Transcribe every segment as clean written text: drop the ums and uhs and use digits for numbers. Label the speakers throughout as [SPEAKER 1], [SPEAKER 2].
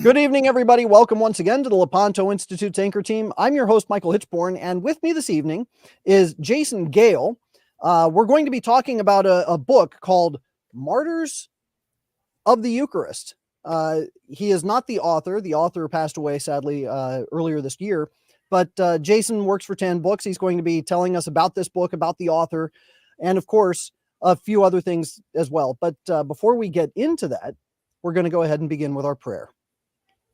[SPEAKER 1] Good evening, everybody. Welcome once again to the Lepanto Institute's Anchor Team. I'm your host, Michael Hitchborn, and with me this evening is Jason Gale. We're going to be talking about a book called Martyrs of the Eucharist. He is not the author. The author passed away, sadly, earlier this year. But Jason works for 10 Books. He's going to be telling us about this book, about the author, and of course, a few other things as well. But before we get into that, we're going to go ahead and begin with our prayer.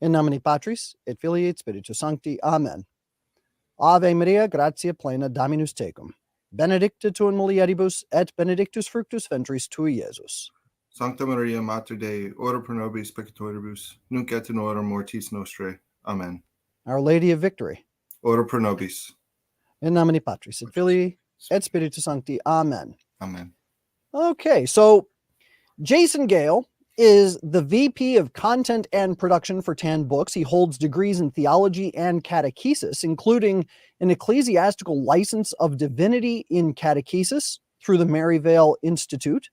[SPEAKER 1] In nomine Patris, et Filii, et Spiritus Sancti. Amen. Ave Maria, gratia plena, Dominus tecum. Benedicta tu in mulieribus, et benedictus fructus ventris tui, Iesus.
[SPEAKER 2] Sancta Maria, Mater Dei, ora pro nobis peccatoribus, nunc et in hora mortis nostrae. Amen.
[SPEAKER 1] Our Lady of Victory.
[SPEAKER 2] Ora pro nobis.
[SPEAKER 1] In nomine Patris, et Filii, et Spiritus Sancti. Amen.
[SPEAKER 2] Amen.
[SPEAKER 1] Okay, so Jason Gale is the VP of Content and Production for 10 Books. He holds degrees in theology and catechesis, including an ecclesiastical license of divinity in catechesis through the Maryvale Institute.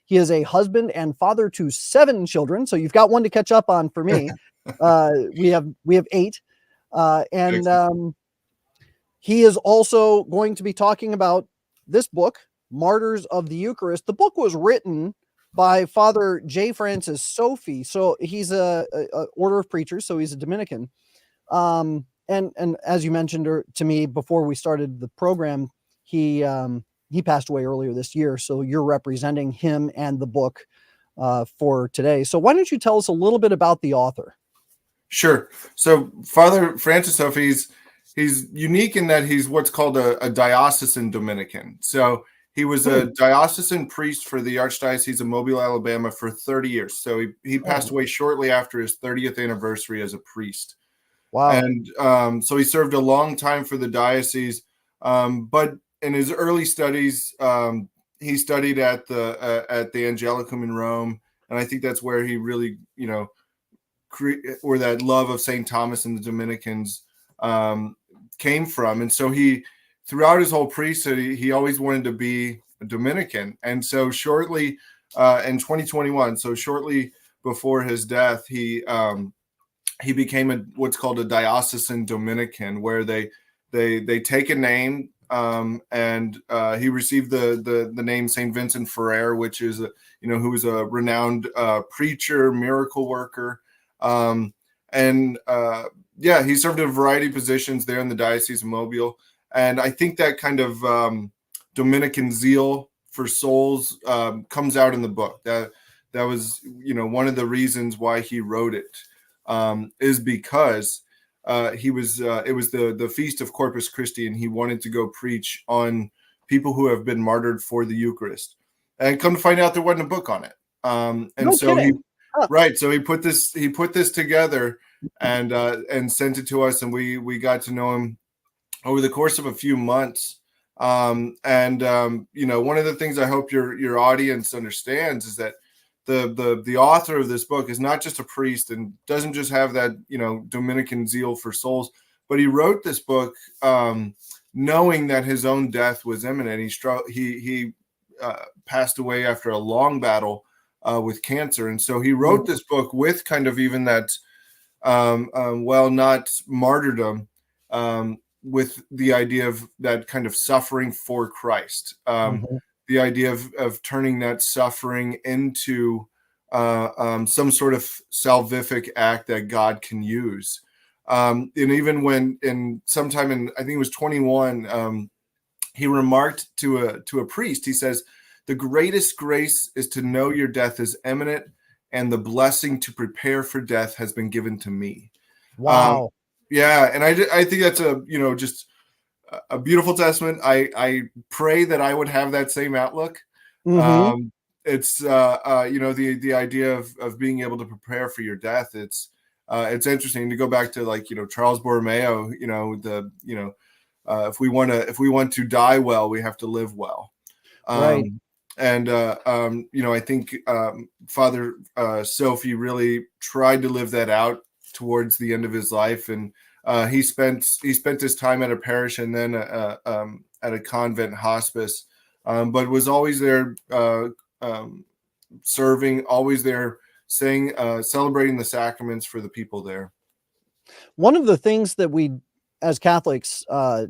[SPEAKER 1] He is a husband and father to 7 children, so you've got one to catch up on for me. We have 8, and he is also going to be talking about this book, Martyrs of the Eucharist. The book was written by Father J. Francis Sofie. So he's a order of preachers, so he's a Dominican. And as you mentioned to me before we started the program, he passed away earlier this year. So you're representing him and the book for today. So why don't you tell us a little bit about the author?
[SPEAKER 2] Sure. So Father Francis Sofie, he's unique in that he's what's called a diocesan Dominican. So he was a diocesan priest for the Archdiocese of Mobile, Alabama for 30 years. So he passed away shortly after his 30th anniversary as a priest.
[SPEAKER 1] Wow.
[SPEAKER 2] And so he served a long time for the diocese. But in his early studies, he studied at the Angelicum in Rome. And I think that's where he really, where that love of St. Thomas and the Dominicans came from. And so throughout his whole priesthood, he always wanted to be a Dominican. And so shortly in 2021, so shortly before his death, he became what's called a diocesan Dominican, where they take a name, and he received the name Saint Vincent Ferrer, which is who was a renowned preacher, miracle worker, he served in a variety of positions there in the Diocese of Mobile. And I think that kind of Dominican zeal for souls comes out in the book. That was, one of the reasons why he wrote it, is because it was the Feast of Corpus Christi, and he wanted to go preach on people who have been martyred for the Eucharist. And come to find out, there wasn't a book on it. So he put this together and sent it to us, and we got to know him over the course of a few months. One of the things I hope your audience understands is that the author of this book is not just a priest and doesn't just have that, Dominican zeal for souls, but he wrote this book knowing that his own death was imminent. He passed away after a long battle with cancer. And so he wrote this book with kind of even that, not martyrdom, with the idea of that kind of suffering for Christ, the idea of turning that suffering into some sort of salvific act that God can use. And even when sometime in, I think it was 21, he remarked to a priest, he says, "The greatest grace is to know your death is imminent, and the blessing to prepare for death has been given to me."
[SPEAKER 1] Wow.
[SPEAKER 2] And I think that's just a beautiful testament. I pray that I would have that same outlook. It's the idea of being able to prepare for your death. It's interesting to go back to Charles Borromeo. If we want to die well, we have to live well.
[SPEAKER 1] Right.
[SPEAKER 2] I think Father Sofie really tried to live that out towards the end of his life, and he spent his time at a parish and then at a convent hospice, but was always there serving, always there celebrating the sacraments for the people there.
[SPEAKER 1] One of the things that we as Catholics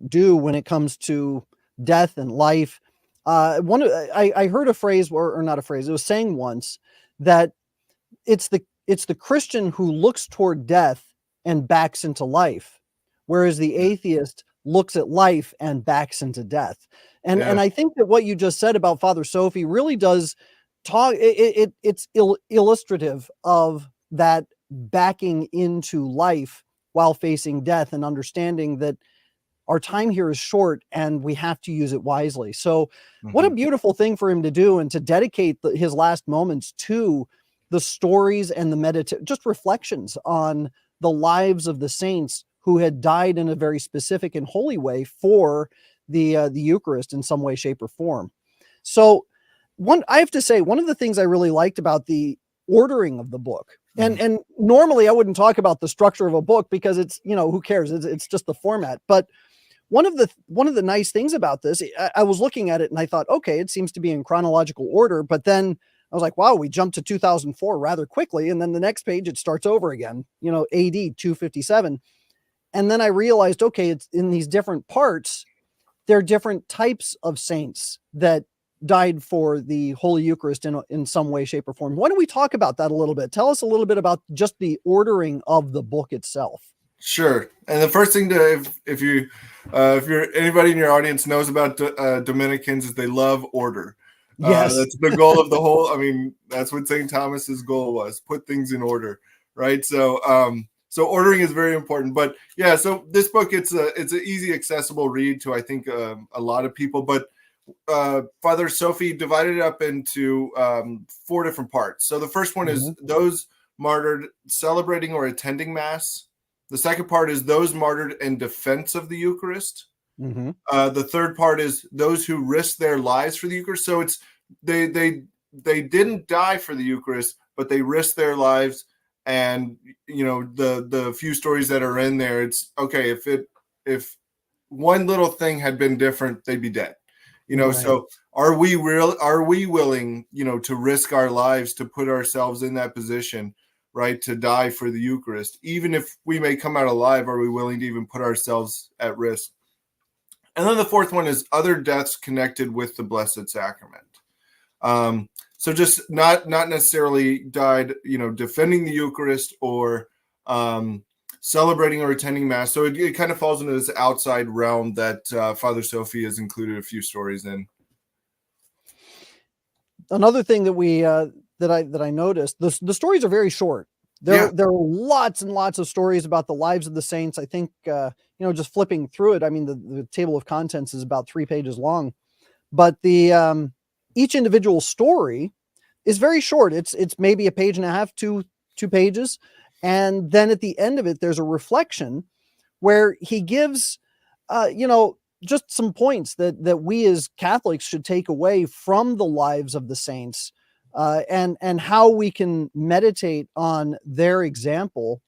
[SPEAKER 1] do when it comes to death and life, I heard a phrase, or not a phrase, it was saying once that it's the Christian who looks toward death and backs into life, whereas the atheist looks at life and backs into death. And
[SPEAKER 2] Yeah.
[SPEAKER 1] I think that what you just said about Father Sofie really does talk. It's illustrative of that backing into life while facing death, and understanding that our time here is short and we have to use it wisely. So what a beautiful thing for him to do, and to dedicate his last moments to the stories and the just reflections on the lives of the saints who had died in a very specific and holy way for the Eucharist in some way, shape, or form. So I have to say, one of the things I really liked about the ordering of the book, and normally I wouldn't talk about the structure of a book because it's, who cares? It's just the format. But one of the nice things about this, I was looking at it and I thought, okay, it seems to be in chronological order. But then I was like, wow, we jumped to 2004 rather quickly. And then the next page, it starts over again, AD 257. And then I realized, okay, it's in these different parts. There are different types of saints that died for the Holy Eucharist in some way, shape, or form. Why don't we talk about that a little bit? Tell us a little bit about just the ordering of the book itself.
[SPEAKER 2] Sure. And the first thing if you're anybody in your audience knows about Dominicans, is they love order.
[SPEAKER 1] Yes.
[SPEAKER 2] That's the goal of the whole. I mean, that's what St. Thomas's goal was: put things in order, right? So, so ordering is very important. But yeah, so this book, it's an easy, accessible read to, I think, a lot of people. But Father Sofie divided it up into 4 different parts. So the first one is those martyred celebrating or attending Mass. The second part is those martyred in defense of the Eucharist. The third part is those who risk their lives for the Eucharist. So it's they didn't die for the Eucharist, but they risked their lives. And the few stories that are in there, it's okay, if one little thing had been different, they'd be dead. Right. So are we willing, to risk our lives, to put ourselves in that position, right, to die for the Eucharist? Even if we may come out alive, are we willing to even put ourselves at risk? And then the fourth one is other deaths connected with the Blessed Sacrament. So just not necessarily died, defending the Eucharist or celebrating or attending Mass. So it kind of falls into this outside realm that Father Sofie has included a few stories in.
[SPEAKER 1] Another thing that we that I noticed, the stories are very short. There are lots and lots of stories about the lives of the saints. I think just flipping through it, I mean, the table of contents is about 3 pages long, but the each individual story is very short. It's maybe a page and a half, 2 pages, and then at the end of it, there's a reflection where he gives just some points that we as Catholics should take away from the lives of the saints, and how we can meditate on their example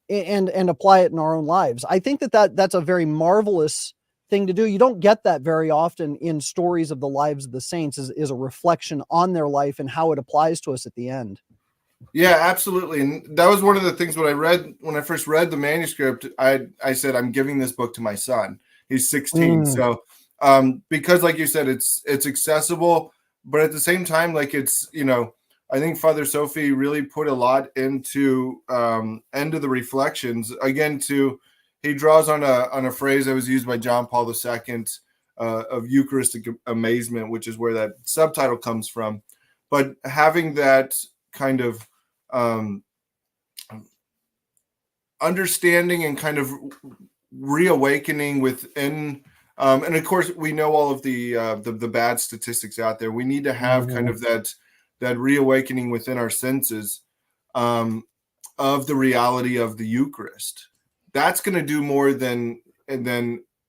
[SPEAKER 1] and apply it in our own lives. I think that's a very marvelous thing to do. You don't get that very often in stories of the lives of the saints, is a reflection on their life and how it applies to us at the end.
[SPEAKER 2] Yeah, absolutely. And that was one of the things when I first read the manuscript, I said, I'm giving this book to my son. He's 16. So, because like you said, it's accessible, but at the same time, like it's, I think Father Sofie really put a lot into the reflections. Again, he draws on a phrase that was used by John Paul II of Eucharistic amazement, which is where that subtitle comes from. But having that kind of understanding and kind of reawakening within, and of course we know all of the bad statistics out there. We need to have kind of that reawakening within our senses of the reality of the Eucharist. That's going to do more than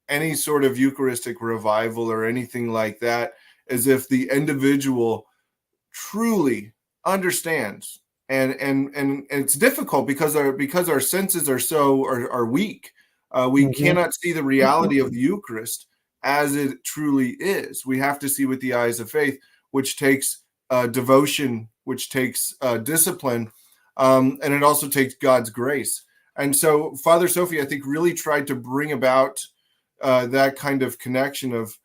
[SPEAKER 2] any sort of Eucharistic revival or anything like that, as if the individual truly understands. And it's difficult because our senses are weak. We cannot see the reality of the Eucharist as it truly is. We have to see with the eyes of faith, which takes devotion which takes discipline, and it also takes God's grace. And so Father Sofie, I think, really tried to bring about that kind of connection of,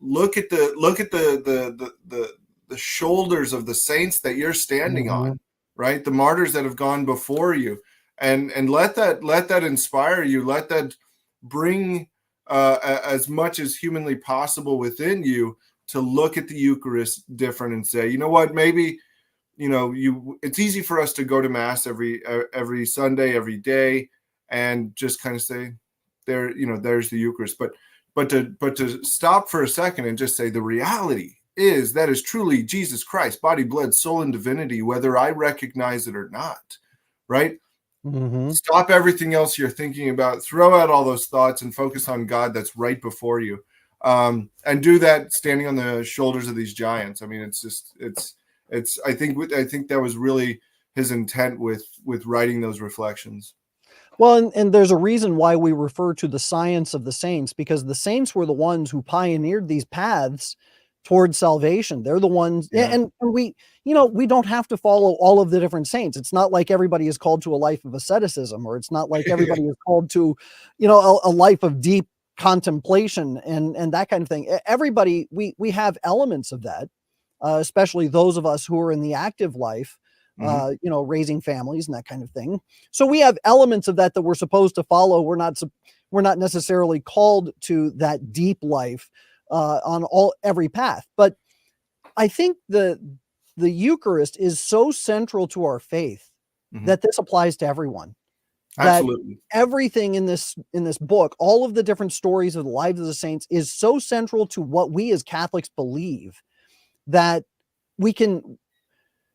[SPEAKER 2] look at the shoulders of the saints that you're standing on, right? The martyrs that have gone before you, and let that inspire you. Let that bring as much as humanly possible within you to look at the Eucharist different and say, you know what, maybe, it's easy for us to go to Mass every Sunday, every day, and just kind of say, there's the Eucharist. But to stop for a second and just say, the reality is that is truly Jesus Christ, body, blood, soul, and divinity, whether I recognize it or not, right? Stop everything else you're thinking about, throw out all those thoughts, and focus on God that's right before you. And do that standing on the shoulders of these giants. I mean, I think that was really his intent with writing those reflections.
[SPEAKER 1] Well, and there's a reason why we refer to the science of the saints, because the saints were the ones who pioneered these paths towards salvation. They're the ones, and we don't have to follow all of the different saints. It's not like everybody is called to a life of asceticism, or it's not like everybody is called to, a life of deep contemplation and that kind of thing. Everybody, we have elements of that, especially those of us who are in the active life, raising families and that kind of thing. So we have elements of that we're supposed to follow. We're not necessarily called to that deep life on every path. But I think the Eucharist is so central to our faith that this applies to everyone.
[SPEAKER 2] Absolutely.
[SPEAKER 1] That everything in this book, all of the different stories of the lives of the saints, is so central to what we as Catholics believe that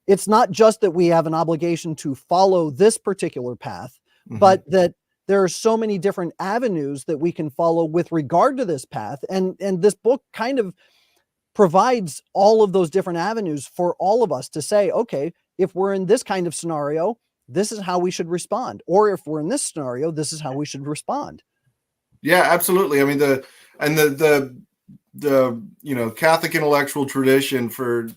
[SPEAKER 1] it's not just that we have an obligation to follow this particular path, but that there are so many different avenues that we can follow with regard to this path. And this book kind of provides all of those different avenues for all of us to say, okay, if we're in this kind of scenario, this is how we should respond. Or if we're in this scenario, this is how we should respond.
[SPEAKER 2] Yeah, absolutely. I mean, the Catholic intellectual tradition for,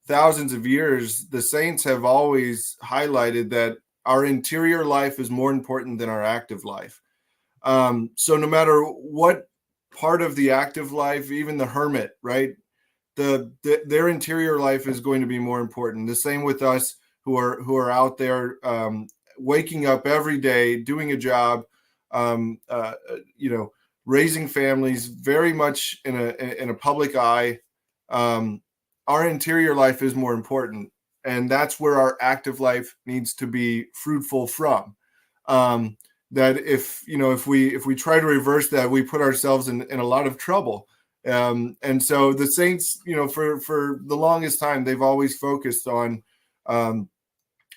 [SPEAKER 2] thousands of years, the saints have always highlighted that our interior life is more important than our active life. So no matter what part of the active life, even the hermit, right? Their interior life is going to be more important. The same with us who are out there, waking up every day, doing a job, raising families, very much in a public eye. Our interior life is more important, and that's where our active life needs to be fruitful from. That if we try to reverse that, we put ourselves in a lot of trouble. And so the saints, for the longest time, they've always focused on,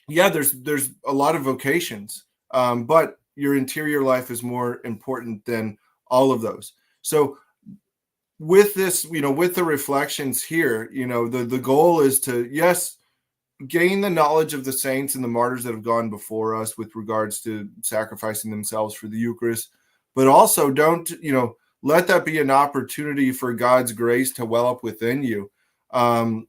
[SPEAKER 2] there's a lot of vocations, but your interior life is more important than all of those. So with this, with the reflections here, the goal is to, gain the knowledge of the saints and the martyrs that have gone before us with regards to sacrificing themselves for the Eucharist, but also don't, let that be an opportunity for God's grace to well up within you, and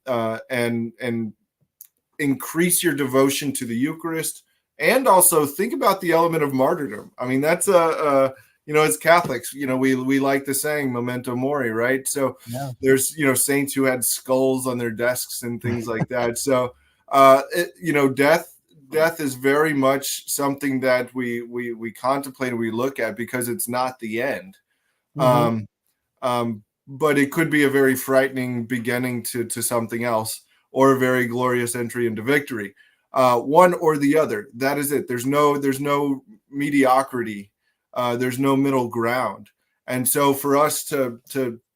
[SPEAKER 2] increase your devotion to the Eucharist, and also think about the element of martyrdom. I mean, that's as Catholics, we like the saying memento mori, right? So there's, saints who had skulls on their desks and things like that. So, death is very much something that we contemplate and we look at, because it's not the end. But it could be a very frightening beginning to something else, or a very glorious entry into victory. One or the other. That is it. There's no mediocrity. There's no middle ground. And so for us to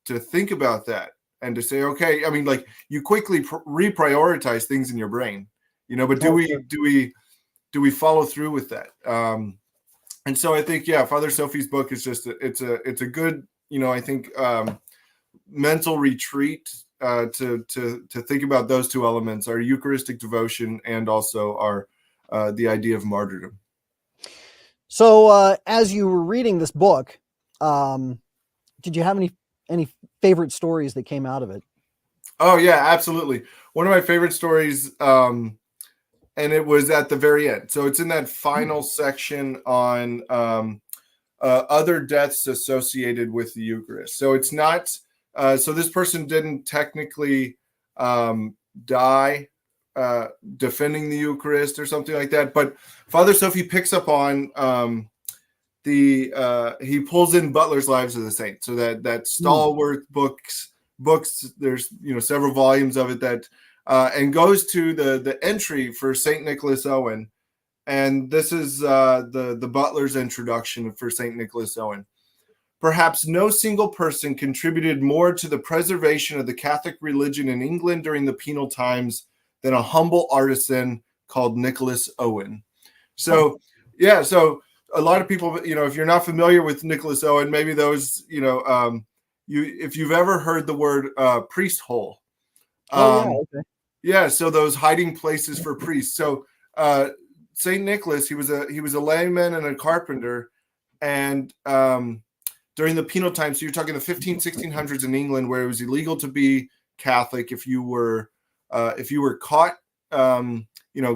[SPEAKER 2] think about that and to say, okay, I mean, like, you quickly reprioritize things in your brain, but do we follow through with that? And so I think, Father Sofie's book is just it's a good, I think, mental retreat to think about those two elements, our Eucharistic devotion and also our the idea of martyrdom.
[SPEAKER 1] So as you were reading this book, did you have any favorite stories that came out of it?
[SPEAKER 2] Oh yeah, absolutely. One of my favorite stories, and it was at the very end. So it's in that final section on other deaths associated with the Eucharist. So it's not. So this person didn't technically die defending the Eucharist or something like that. But Father Sofie picks up on he pulls in Butler's Lives of the Saints. So that stalwart books. There's several volumes of it that and goes to the entry for Saint Nicholas Owen. And this is the Butler's introduction for St. Nicholas Owen. Perhaps no single person contributed more to the preservation of the Catholic religion in England during the penal times than a humble artisan called Nicholas Owen. So, yeah, so a lot of people, if you're not familiar with Nicholas Owen, maybe those, if you've ever heard the word priest hole.
[SPEAKER 1] Okay.
[SPEAKER 2] Yeah, so those hiding places for priests. So, Saint Nicholas, he was a layman and a carpenter, and during the penal times, so you're talking the 1600s in England, where it was illegal to be Catholic if you were caught,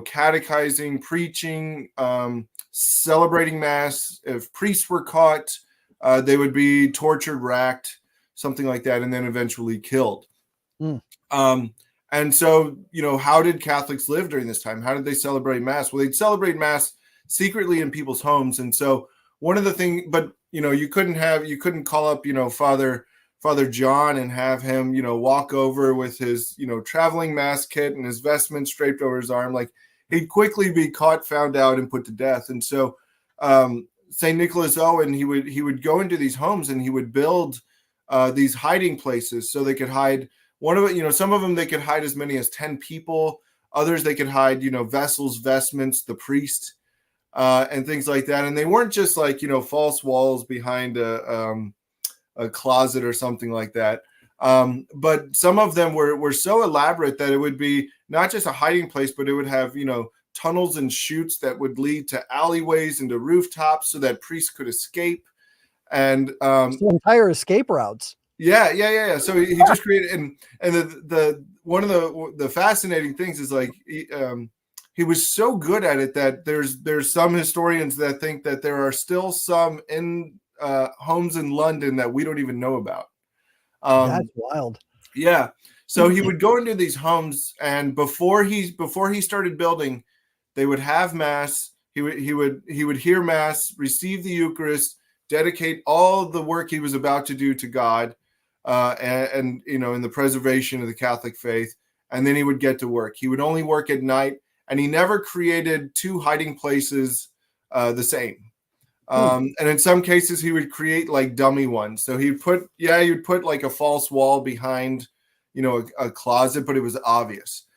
[SPEAKER 2] catechizing, preaching, celebrating mass. If priests were caught, they would be tortured, racked, something like that, and then eventually killed. And so, how did Catholics live during this time? How did they celebrate Mass? Well, they'd celebrate Mass secretly in people's homes. And so one of the things, but, you couldn't call up, Father John and have him, walk over with his, traveling Mass kit and his vestments draped over his arm. Like, he'd quickly be caught, found out, and put to death. And so St. Nicholas Owen, he would go into these homes and he would build these hiding places so they could hide. One of it, some of them they could hide as many as 10 people. Others they could hide, vessels, vestments, the priest, and things like that. And they weren't just like, false walls behind a closet or something like that. But some of them were so elaborate that it would be not just a hiding place, but it would have, tunnels and chutes that would lead to alleyways and to rooftops so that priests could escape. And
[SPEAKER 1] so entire escape routes.
[SPEAKER 2] Yeah. So he just created, and the one of the fascinating things is like he was so good at it that there's some historians that think that there are still some in homes in London that we don't even know about.
[SPEAKER 1] That's wild.
[SPEAKER 2] Yeah. So he would go into these homes, and before he started building, they would have Mass. He would hear Mass, receive the Eucharist, dedicate all the work he was about to do to God. And in the preservation of the Catholic faith, and then he would get to work. He would only work at night, and he never created two hiding places the same. And in some cases, he would create like dummy ones. So you'd put like a false wall behind, a closet, but it was obvious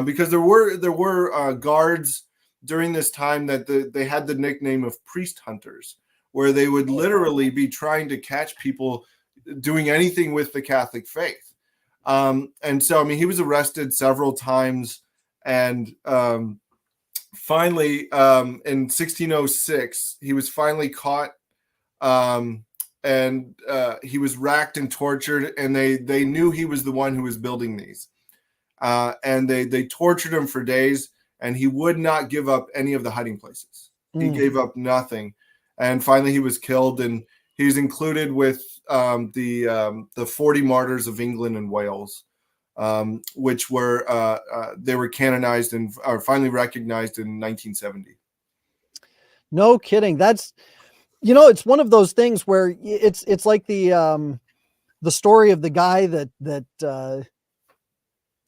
[SPEAKER 2] because there were guards during this time that they had the nickname of priest hunters, where they would literally be trying to catch people doing anything with the Catholic faith. And so, he was arrested several times, and finally, in 1606, he was finally caught, and he was racked and tortured, and they knew he was the one who was building these. And they tortured him for days, and he would not give up any of the hiding places. He gave up nothing. And finally, he was killed, and he's included with the 40 Martyrs of England and Wales, which were they were canonized and are finally recognized in 1970.
[SPEAKER 1] No kidding. That's it's one of those things where it's like the story of the guy that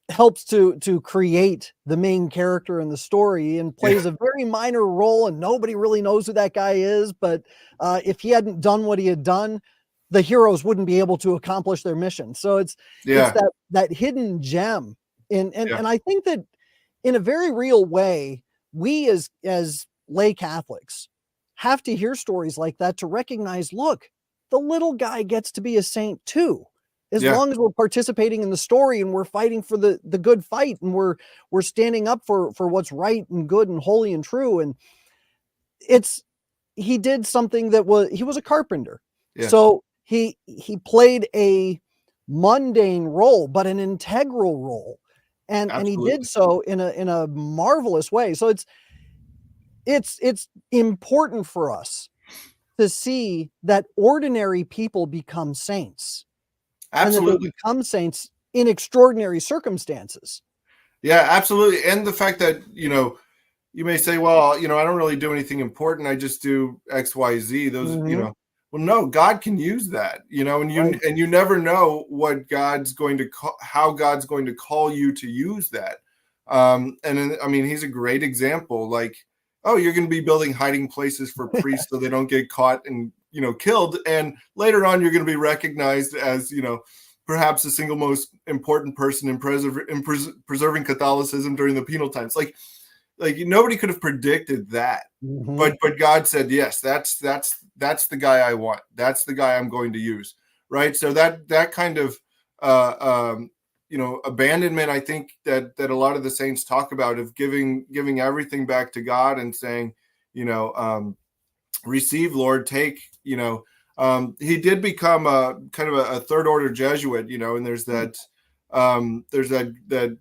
[SPEAKER 1] helps to create the main character in the story and plays a very minor role, and nobody really knows who that guy is. But if he hadn't done what he had done, the heroes wouldn't be able to accomplish their mission. So it's that hidden gem. And I think that in a very real way, we as lay Catholics have to hear stories like that to recognize, look, the little guy gets to be a saint too. As long as we're participating in the story and we're fighting for the good fight, and we're standing up for what's right and good and holy and true. And he did something he was a carpenter. Yeah. So he played a mundane role, but an integral role. And he did
[SPEAKER 2] Absolutely.
[SPEAKER 1] so in a marvelous way. So it's important for us to see that ordinary people become saints, and that they
[SPEAKER 2] Absolutely.
[SPEAKER 1] become saints in extraordinary circumstances.
[SPEAKER 2] Yeah, absolutely. And the fact that, you may say, well, I don't really do anything important. I just do X, Y, Z. Those,
[SPEAKER 1] Mhm.
[SPEAKER 2] well, no, God can use that, and
[SPEAKER 1] Right.
[SPEAKER 2] you never know what God's going to call, how God's going to call you to use that. And then, I mean, he's a great example. Like, oh, you're going to be building hiding places for priests so they don't get caught and, killed. And later on, you're going to be recognized as, perhaps the single most important person in preserving Catholicism during the penal times. Like nobody could have predicted that,
[SPEAKER 1] Mhm.
[SPEAKER 2] but God said, yes, that's the guy I want. That's the guy I'm going to use, right? So that kind of abandonment, I think that a lot of the saints talk about, of giving everything back to God and saying, receive, Lord, take. He did become a kind of a third order Jesuit, and there's that. There's the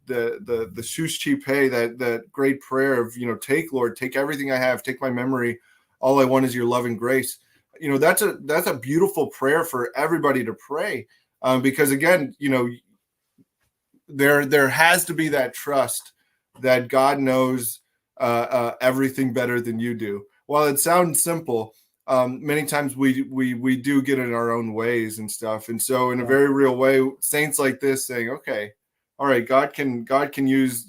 [SPEAKER 2] Shus Chi Pei, that great prayer of, take, Lord, take everything I have, take my memory, all I want is your love and grace. That's a beautiful prayer for everybody to pray, because again, there has to be that trust that God knows everything better than you do. While it sounds simple, many times we do get in our own ways and stuff. And so, in a
[SPEAKER 1] Yeah.
[SPEAKER 2] very real way, saints like this saying, "Okay, all right, God can use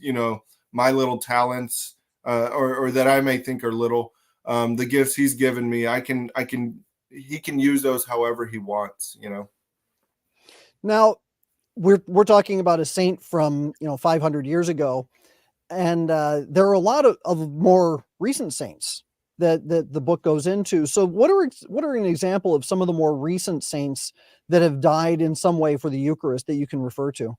[SPEAKER 2] my little talents, or that I may think are little, the gifts He's given me. He can use those however He wants."
[SPEAKER 1] Now, we're talking about a saint from 500 years ago, and there are a lot of more recent saints that the book goes into. So what are an example of some of the more recent saints that have died in some way for the Eucharist that you can refer to?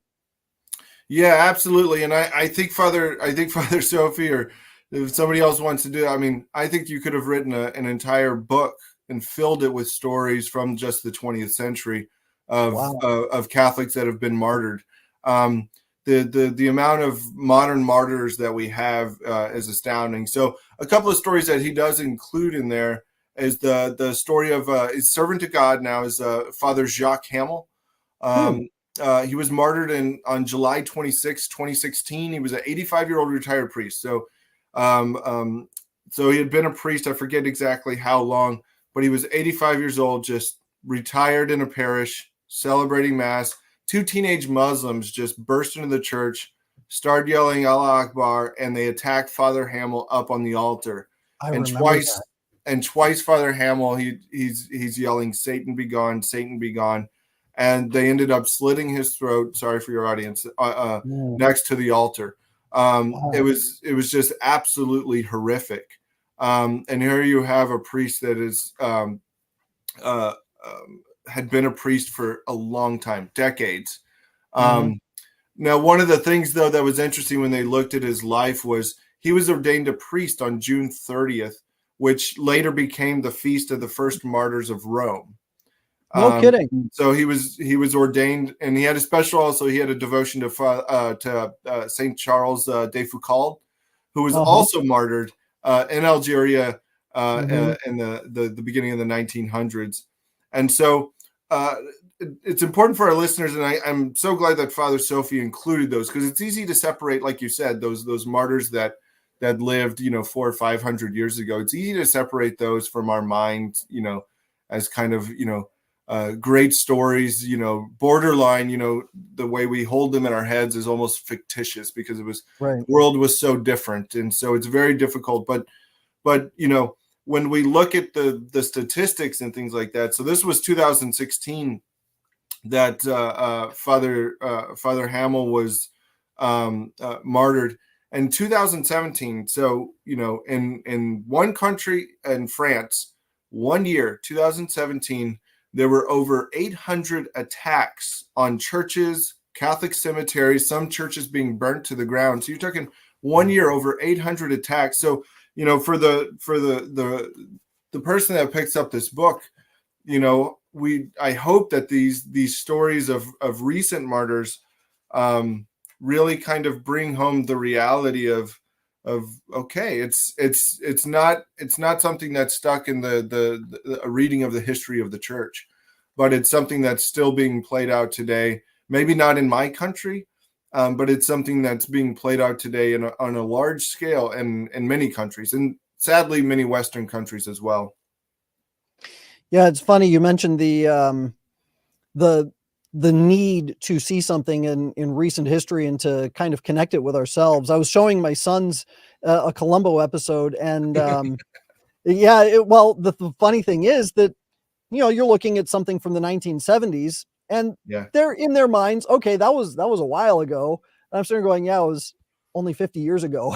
[SPEAKER 2] Yeah, absolutely. And I think Father Sofie, or if somebody else wants to do it, I mean, I think you could have written an entire book and filled it with stories from just the 20th century
[SPEAKER 1] Wow.
[SPEAKER 2] of Catholics that have been martyred. Um, the amount of modern martyrs that we have is astounding. So a couple of stories that he does include in there is the story of his servant to God now is Father Jacques Hamel.
[SPEAKER 1] Hmm.
[SPEAKER 2] Um, he was martyred on July 26, 2016. He was an 85-year-old retired priest. Um, um, so he had been a priest. I forget exactly how long, but he was 85 years old, just retired in a parish, celebrating Mass. Two teenage Muslims just burst into the church, started yelling Allah Akbar, and they attacked Father Hamel up on the altar.
[SPEAKER 1] I
[SPEAKER 2] And
[SPEAKER 1] remember
[SPEAKER 2] twice,
[SPEAKER 1] that.
[SPEAKER 2] Father Hamel, he's yelling, "Satan be gone, Satan be gone." And they ended up slitting his throat. Sorry for your audience.
[SPEAKER 1] Mm.
[SPEAKER 2] Next to the altar, it
[SPEAKER 1] Wow.
[SPEAKER 2] was just absolutely horrific. And here you have a priest that is uh, had been a priest for a long time, decades.
[SPEAKER 1] Mhm.
[SPEAKER 2] Um, Now, one of the things though that was interesting when they looked at his life was he was ordained a priest on June 30th, which later became the feast of the first martyrs of Rome.
[SPEAKER 1] No
[SPEAKER 2] Um,
[SPEAKER 1] kidding.
[SPEAKER 2] so he was ordained, and he had a special. Also, he had a devotion to Saint Charles de Foucauld, who was
[SPEAKER 1] Uh-huh.
[SPEAKER 2] also martyred in Algeria
[SPEAKER 1] Mhm.
[SPEAKER 2] in the beginning of the 1900s. And so it's important for our listeners, and I'm so glad that Father Sofie included those, because it's easy to separate, like you said, those martyrs that lived 400 or 500 years ago. It's easy to separate those from our mind, as kind of great stories, borderline, the way we hold them in our heads is almost fictitious, because
[SPEAKER 1] Right.
[SPEAKER 2] the world was so different. And so it's very difficult. But when we look at the statistics and things like that, so this was 2016 that Father Hamel was martyred. In 2017, so in one country, in France, 1 year, 2017, there were over 800 attacks on churches, Catholic cemeteries, some churches being burnt to the ground. So you're talking 1 year, over 800 attacks. So for the person that picks up this book, I hope that these stories of recent martyrs really kind of bring home the reality of okay, it's not something that's stuck in the a reading of the history of the church, but it's something that's still being played out today. Maybe not in my country, but it's something that's being played out today on a large scale in many countries, and sadly many Western countries as well.
[SPEAKER 1] Yeah, it's funny you mentioned the need to see something in recent history and to kind of connect it with ourselves. I was showing my sons a Columbo episode, and yeah, well, the funny thing is that you're looking at something from the 1970s, and
[SPEAKER 2] Yeah,
[SPEAKER 1] they're in their minds, okay, that was a while ago. And I'm sitting there going, yeah, it was only 50 years ago.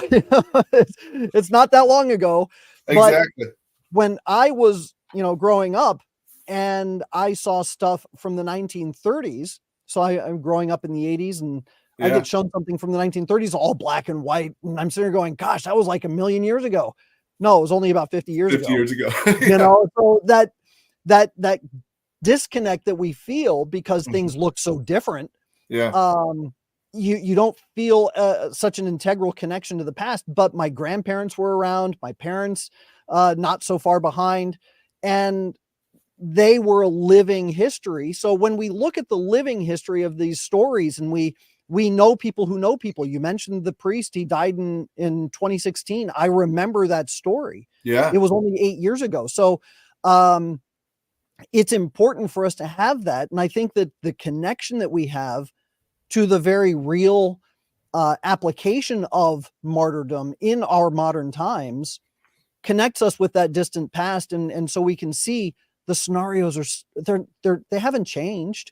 [SPEAKER 1] It's not that long ago, but
[SPEAKER 2] exactly.
[SPEAKER 1] when I was, growing up and I saw stuff from the 1930s, so I'm growing up in the 80s and I
[SPEAKER 2] Yeah,
[SPEAKER 1] get shown something from the 1930s, all black and white. And I'm sitting there going, gosh, that was like a million years ago. No, it was only about 50 years
[SPEAKER 2] 50
[SPEAKER 1] ago.
[SPEAKER 2] years ago. Yeah.
[SPEAKER 1] So that disconnect that we feel because things look so different,
[SPEAKER 2] Yeah.
[SPEAKER 1] um, you don't feel such an integral connection to the past. But my grandparents were around, my parents, not so far behind, and they were a living history. So when we look at the living history of these stories, and we know people who know people. You mentioned the priest; he died in 2016. I remember that story.
[SPEAKER 2] Yeah.
[SPEAKER 1] It was only 8 years ago. So um, it's important for us to have that, and I think that the connection that we have to the very real application of martyrdom in our modern times connects us with that distant past, and so we can see the scenarios they haven't changed.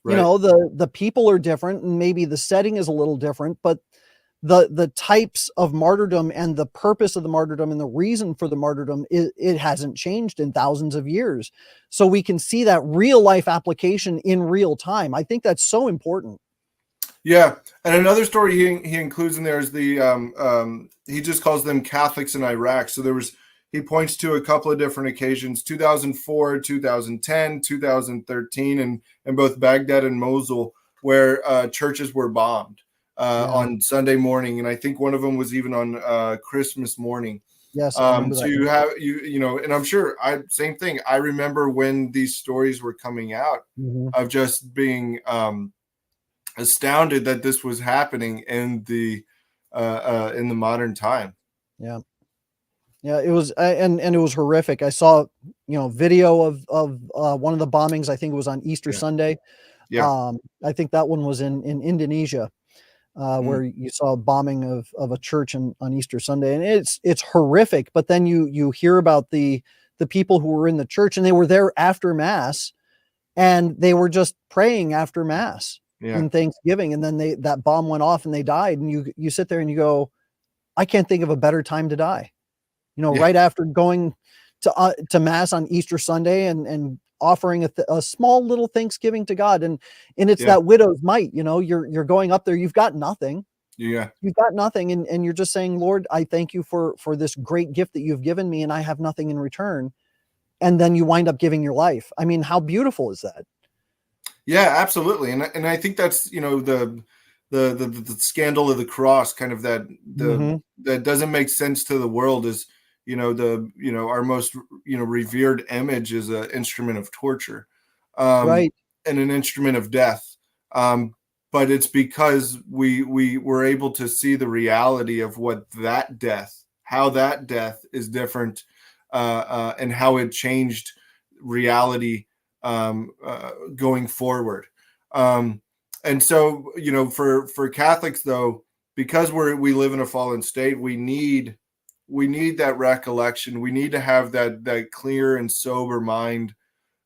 [SPEAKER 2] Right.
[SPEAKER 1] The people are different, and maybe the setting is a little different, but the types of martyrdom and the purpose of the martyrdom and the reason for the martyrdom, it hasn't changed in thousands of years. So we can see that real life application in real time. I think that's so important.
[SPEAKER 2] Yeah. And another story he includes in there is he just calls them Catholics in Iraq. So he points to a couple of different occasions, 2004, 2010, 2013, and both Baghdad and Mosul, where churches were bombed
[SPEAKER 1] Yeah.
[SPEAKER 2] on Sunday morning. And I think one of them was even on Christmas morning.
[SPEAKER 1] Yes, I remember
[SPEAKER 2] So
[SPEAKER 1] that.
[SPEAKER 2] and I'm sure same thing. I remember when these stories were coming out
[SPEAKER 1] Mhm.
[SPEAKER 2] of just being astounded that this was happening in the modern time.
[SPEAKER 1] Yeah. Yeah, it was, and it was horrific. I saw, video of one of the bombings. I think it was on Easter
[SPEAKER 2] Yeah.
[SPEAKER 1] Sunday.
[SPEAKER 2] Yeah.
[SPEAKER 1] I think that one was in Indonesia,
[SPEAKER 2] Mm.
[SPEAKER 1] where you saw a bombing of a church on Easter Sunday, and it's horrific. But then you hear about the people who were in the church, and they were there after mass, and they were just praying after mass
[SPEAKER 2] Yeah.
[SPEAKER 1] in Thanksgiving, and then that bomb went off and they died, and you sit there and you go, I can't think of a better time to die.
[SPEAKER 2] Yeah.
[SPEAKER 1] Right after going to mass on Easter Sunday and offering a small little thanksgiving to God, and it's
[SPEAKER 2] Yeah.
[SPEAKER 1] that widow's mite. You're going up there, you've got nothing,
[SPEAKER 2] Yeah.
[SPEAKER 1] and you're just saying, Lord, I thank you for this great gift that you've given me, and I have nothing in return. And then you wind up giving your life. I mean, how beautiful is that?
[SPEAKER 2] Yeah, absolutely. And I think that's, the scandal of the cross, kind of
[SPEAKER 1] Mhm.
[SPEAKER 2] that doesn't make sense to the world is, our most, revered image is an instrument of torture, um,
[SPEAKER 1] Right.
[SPEAKER 2] and an instrument of death. But it's because we were able to see the reality of how that death is different, and how it changed reality going forward. Um, and so, for Catholics, though, because we live in a fallen state, we need that recollection. We need to have that clear and sober mind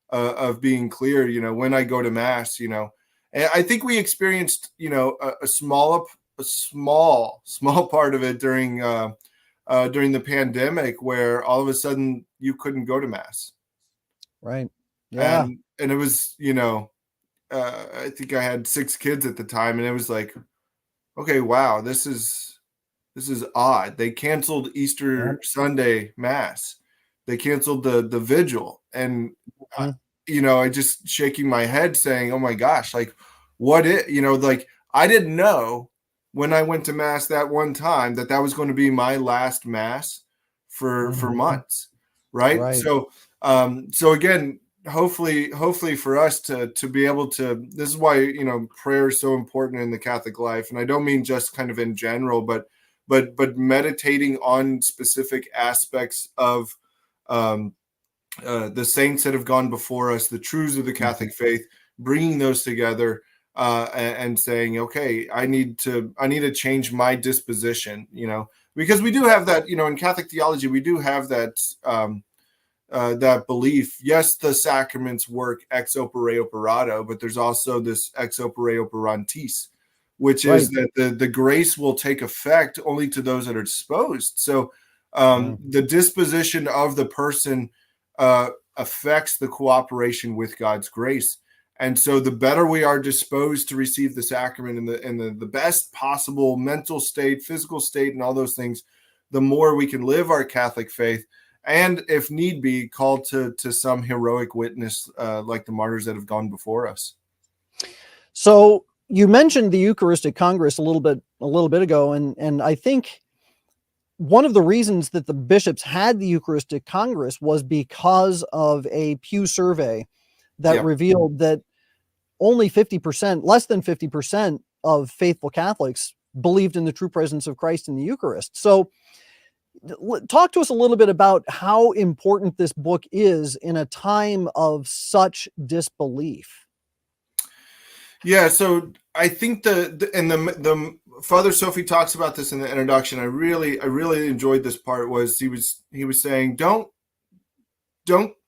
[SPEAKER 2] of being clear. When I go to mass, and I think we experienced, a small part of it during the pandemic, where all of a sudden you couldn't go to mass,
[SPEAKER 1] Right. Yeah.
[SPEAKER 2] and it was, I think I had 6 kids at the time, and it was like, okay, wow, this is odd. They canceled
[SPEAKER 1] Yep.
[SPEAKER 2] Easter Sunday mass. They canceled the vigil, and
[SPEAKER 1] Mhm.
[SPEAKER 2] I just shaking my head saying, oh my gosh, like like I didn't know when I went to mass that one time that was going to be my last mass for months. Right.
[SPEAKER 1] Right.
[SPEAKER 2] So again, hopefully for us to be able to, this is why, prayer is so important in the Catholic life. And I don't mean just kind of in general, but meditating on specific aspects of the saints that have gone before us, the truths of the Catholic faith, bringing those together and saying, okay, I need to change my disposition, because we do have that, in Catholic theology, we do have that that belief. Yes, the sacraments work ex opere operato, but there's also this ex opere operantis, which is that the grace will take effect only to those that are disposed. So the disposition of the person affects the cooperation with God's grace. And so the better we are disposed to receive the sacrament in the best possible mental state, physical state, and all those things, the more we can live our Catholic faith, and if need be, called to some heroic witness like the martyrs that have gone before us.
[SPEAKER 1] So you mentioned the Eucharistic Congress a little bit ago, and I think one of the reasons that the bishops had the Eucharistic Congress was because of a Pew survey that revealed that only 50%, less than 50% of faithful Catholics believed in the true presence of Christ in the Eucharist. So talk to us a little bit about how important this book is in a time of such disbelief.
[SPEAKER 2] Yeah, so I think the Father Sofie talks about this in the introduction. I really enjoyed this part. Was he was saying, don't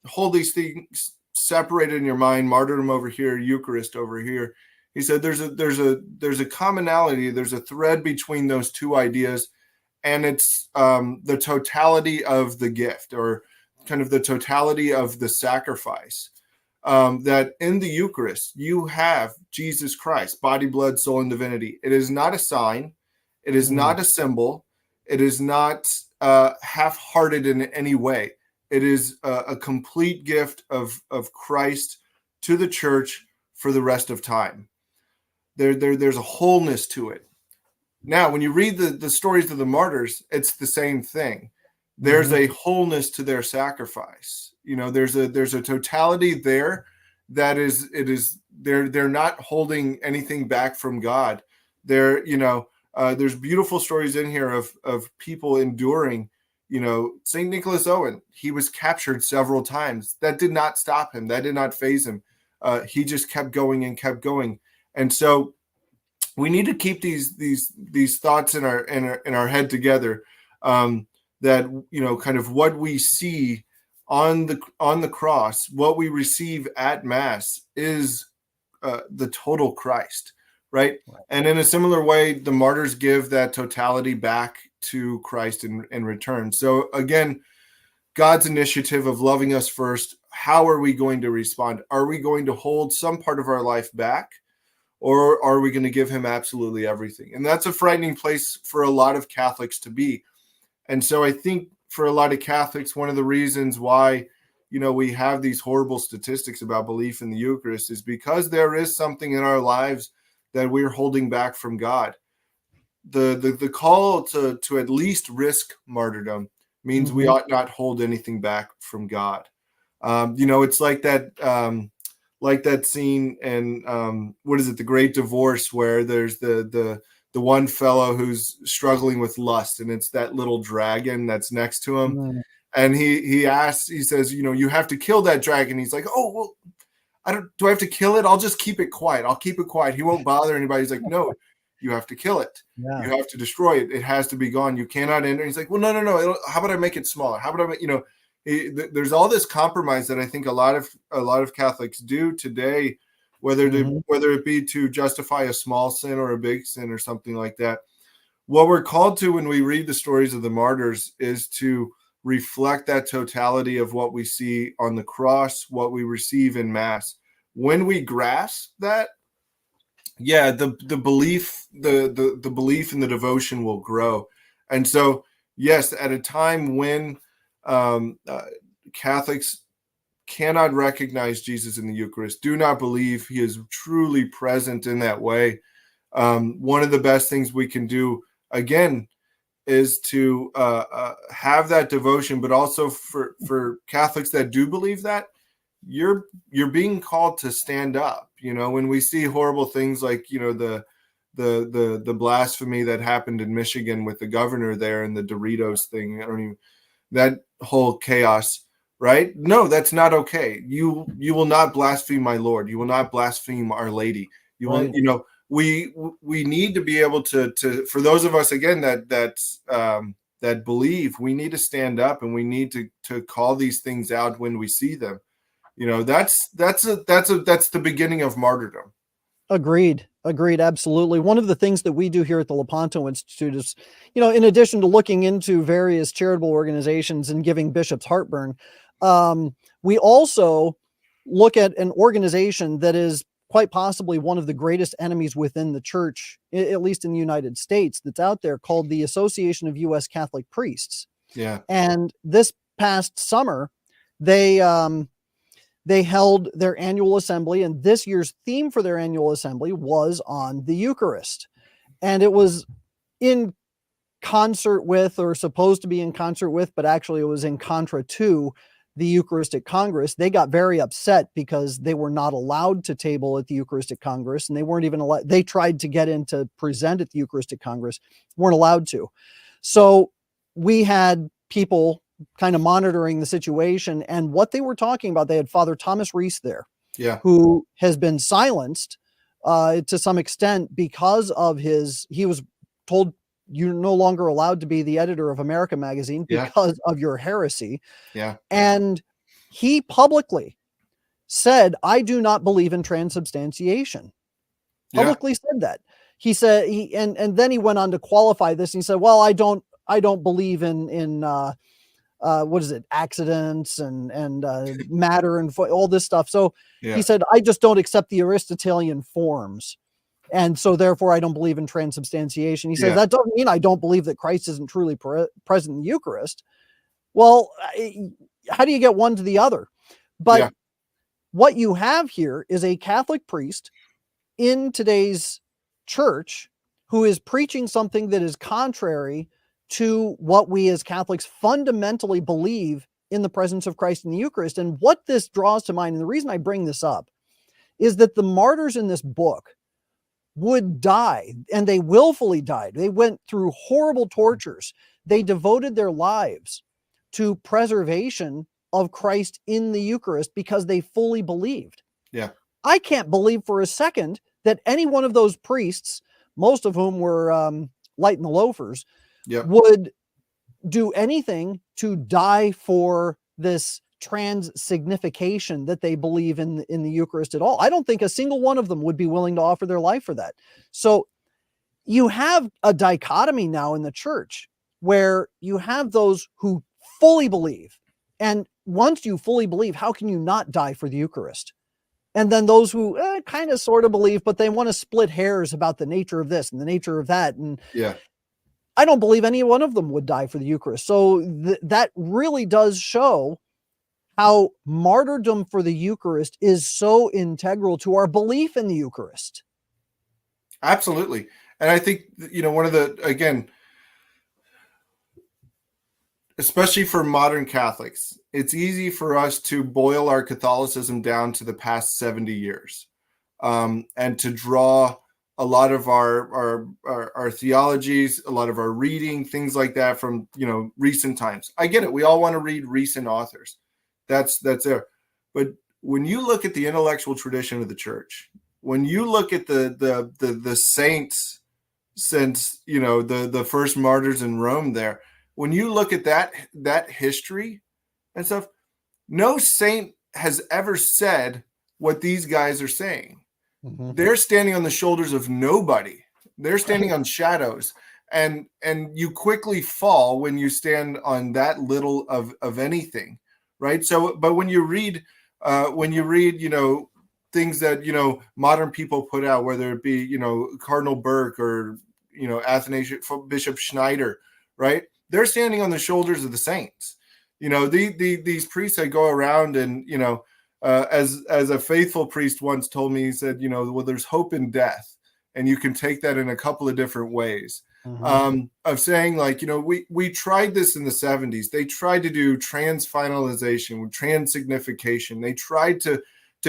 [SPEAKER 2] hold these things separated in your mind, martyrdom over here, Eucharist over here. He said there's a commonality, there's a thread between those two ideas, and it's the totality of the gift, or kind of the totality of the sacrifice. That in the Eucharist, you have Jesus Christ, body, blood, soul, and divinity. It is not a sign. It is not a symbol. It is not half-hearted in any way. It is a complete gift of Christ to the church for the rest of time. There's a wholeness to it. Now, when you read the stories of the martyrs, it's the same thing. There's a wholeness to their sacrifice. There's a totality there that they're not holding anything back from God. There's beautiful stories in here of people enduring. St. Nicholas Owen, he was captured several times. That did not stop him. That did not faze him. He just kept going and kept going. And so we need to keep these thoughts in our head together. That kind of what we see on the cross, what we receive at Mass is the total Christ, right? And in a similar way, the martyrs give that totality back to Christ in return. So again, God's initiative of loving us first. How are we going to respond? Are we going to hold some part of our life back, or are we going to give him absolutely everything? And that's a frightening place for a lot of Catholics to be. And so I think for a lot of Catholics, one of the reasons why, we have these horrible statistics about belief in the Eucharist is because there is something in our lives that we're holding back from God. The call to at least risk martyrdom means we ought not hold anything back from God. It's like that scene in what is it, The Great Divorce, where there's the one fellow who's struggling with lust, and it's that little dragon that's next to him. And he says, you have to kill that dragon. He's like, oh, well, do I have to kill it? I'll just keep it quiet. I'll keep it quiet. He won't bother anybody. He's like, no, you have to kill it. Yeah. You have to destroy it. It has to be gone. You cannot enter. He's like, well, no. How about I make it smaller? How about there's all this compromise that I think a lot of Catholics do today, whether it be to justify a small sin or a big sin or something like that. What we're called to when we read the stories of the martyrs is to reflect that totality of what we see on the cross, what we receive in Mass. When we grasp that, the belief, the belief and the devotion will grow. And so, yes, at a time when Catholics cannot recognize Jesus in the Eucharist, do not believe he is truly present in that way, one of the best things we can do, again, is to have that devotion. But also for Catholics that do believe that, you're being called to stand up. When we see horrible things like the blasphemy that happened in Michigan with the governor there and the Doritos thing, that whole chaos, right? No, that's not okay. You will not blaspheme my Lord. You will not blaspheme Our Lady. You will,
[SPEAKER 1] Right.
[SPEAKER 2] we need to be able to for those of us, again, that believe, we need to stand up, and we need to call these things out when we see them. That's the beginning of martyrdom.
[SPEAKER 1] Agreed. Absolutely. One of the things that we do here at the Lepanto Institute is, in addition to looking into various charitable organizations and giving bishops heartburn, we also look at an organization that is quite possibly one of the greatest enemies within the church, at least in the United States, that's out there, called the Association of U.S. Catholic Priests.
[SPEAKER 2] Yeah.
[SPEAKER 1] And this past summer, they held their annual assembly, and this year's theme for their annual assembly was on the Eucharist. And it was in concert with, or supposed to be in concert with, but actually it was in contra to, the Eucharistic Congress. They got very upset because they were not allowed to table at the Eucharistic Congress, and they weren't even allowed. They tried to get in to present at the Eucharistic Congress, weren't allowed to. So we had people kind of monitoring the situation, and what they were talking about, they had Father Thomas Reese there, who has been silenced to some extent because of he was told, you're no longer allowed to be the editor of America magazine because of your heresy.
[SPEAKER 2] Yeah.
[SPEAKER 1] And he publicly said, I do not believe in transubstantiation. Publicly said that. He said, and then he went on to qualify this, and he said, well, I don't believe in what is it, accidents and matter and all this stuff. So he said, I just don't accept the Aristotelian forms. And so therefore I don't believe in transubstantiation. He says, that doesn't mean I don't believe that Christ isn't truly present in the Eucharist. Well, how do you get one to the other? But what you have here is a Catholic priest in today's church who is preaching something that is contrary to what we as Catholics fundamentally believe in the presence of Christ in the Eucharist. And what this draws to mind, and the reason I bring this up, is that the martyrs in this book would die, and they willfully died. They went through horrible tortures. They devoted their lives to preservation of Christ in the Eucharist because they fully believed.
[SPEAKER 2] Yeah.
[SPEAKER 1] I can't believe for a second that any one of those priests, most of whom were light in the loafers, would do anything to die for this transsignification that they believe in the Eucharist at all. I don't think a single one of them would be willing to offer their life for that. So you have a dichotomy now in the church where you have those who fully believe. And once you fully believe, how can you not die for the Eucharist? And then those who kind of sort of believe, but they want to split hairs about the nature of this and the nature of that. And I don't believe any one of them would die for the Eucharist. So that really does show how martyrdom for the Eucharist is so integral to our belief in the Eucharist.
[SPEAKER 2] Absolutely. And I think, one of the, again, especially for modern Catholics, it's easy for us to boil our Catholicism down to the past 70 years and to draw a lot of our theologies, a lot of our reading, things like that from, recent times. I get it. We all want to read recent authors. That's there. But when you look at the intellectual tradition of the church, when you look at the saints since, the first martyrs in Rome there, when you look at that history and stuff, no saint has ever said what these guys are saying. Mm-hmm. They're standing on the shoulders of nobody. They're standing on shadows. And you quickly fall when you stand on that little of anything. Right. So, but when you read, things that, modern people put out, whether it be, Cardinal Burke or, Athanasius Bishop Schneider, right? They're standing on the shoulders of the saints. These priests that go around and, as a faithful priest once told me, he said, well, there's hope in death, and you can take that in a couple of different ways. Of saying, like, we tried this in the 70s. They tried to do transfinalization, transsignification. They tried to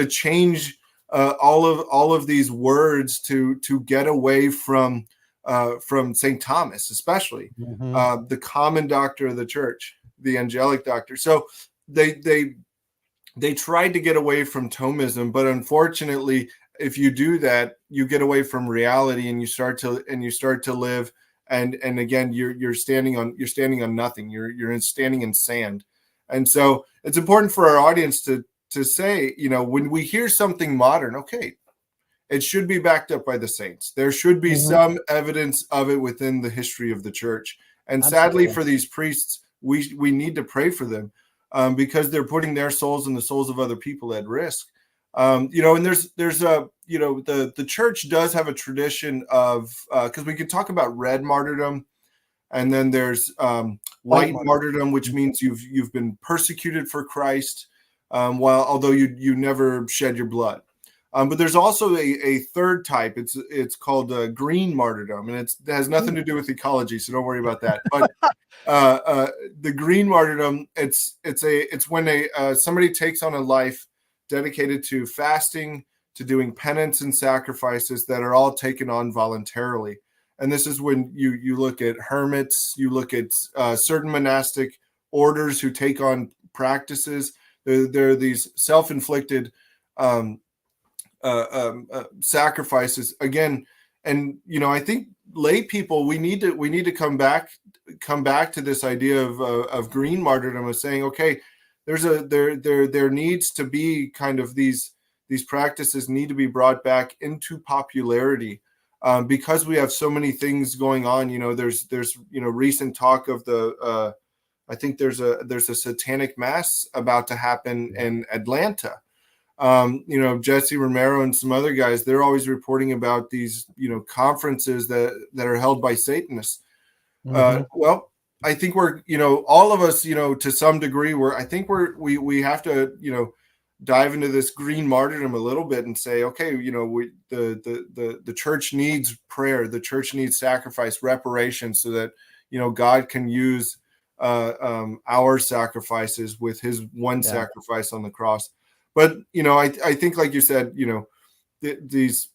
[SPEAKER 2] change all of these words to get away from St. Thomas, especially the common doctor of the church, the angelic doctor. So they tried to get away from Thomism, but unfortunately, if you do that, you get away from reality, and you start to live. And again, you're standing on nothing. You're standing in sand. And so it's important for our audience to say, when we hear something modern, okay, it should be backed up by the saints. There should be some evidence of it within the history of the church. And sadly, for these priests, we need to pray for them, because they're putting their souls and the souls of other people at risk. And there's a, the church does have a tradition of, because we can talk about red martyrdom, and then there's white martyrdom, which means you've been persecuted for Christ, although you never shed your blood. But there's also a third type. It's called green martyrdom, and it has nothing to do with ecology, so don't worry about that. But the green martyrdom, it's when somebody takes on a life dedicated to fasting, to doing penance and sacrifices that are all taken on voluntarily. And this is when you look at hermits, you look at certain monastic orders who take on practices. There are these self-inflicted sacrifices again. And I think lay people, we need to come back to this idea of green martyrdom, of saying, okay, there needs to be kind of these practices need to be brought back into popularity, because we have so many things going on. There's recent talk of the I think there's a satanic mass about to happen in Atlanta. Jesse Romero and some other guys, they're always reporting about these conferences that are held by Satanists. Well, I think we're, all of us, to some degree, we have to, dive into this green martyrdom a little bit and say, okay, the church needs prayer, the church needs sacrifice, reparation, so that God can use our sacrifices with His one sacrifice on the cross. But I think, like you said, these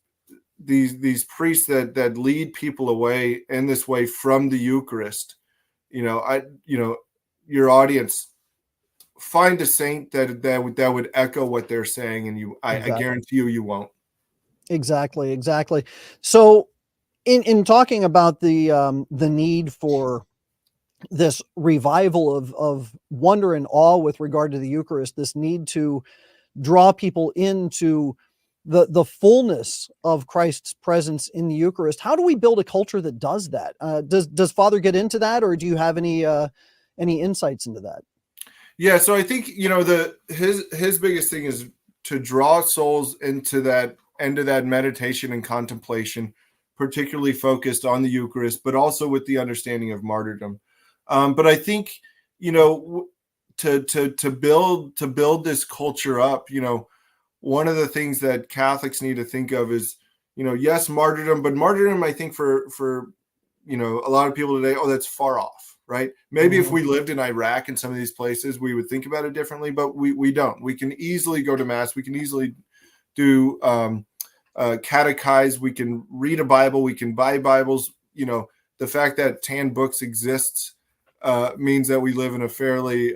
[SPEAKER 2] priests that lead people away in this way from the Eucharist. Your audience, find a saint that would echo what they're saying, and I guarantee you won't.
[SPEAKER 1] Exactly. So in talking about the need for this revival of wonder and awe with regard to the Eucharist, this need to draw people into the fullness of Christ's presence in the Eucharist, how do we build a culture that does that? Does Father get into that, or do you have any insights into that?
[SPEAKER 2] Yeah, so I think his biggest thing is to draw souls into that meditation and contemplation, particularly focused on the Eucharist, but also with the understanding of martyrdom. But I think to build this culture up, one of the things that Catholics need to think of is, yes, martyrdom, but martyrdom, I think for a lot of people today, that's far off, right? Maybe if we lived in Iraq and some of these places, we would think about it differently, but we don't. We can easily go to Mass. We can easily do catechize. We can read a Bible. We can buy Bibles. The fact that tan books exists means that we live in a fairly,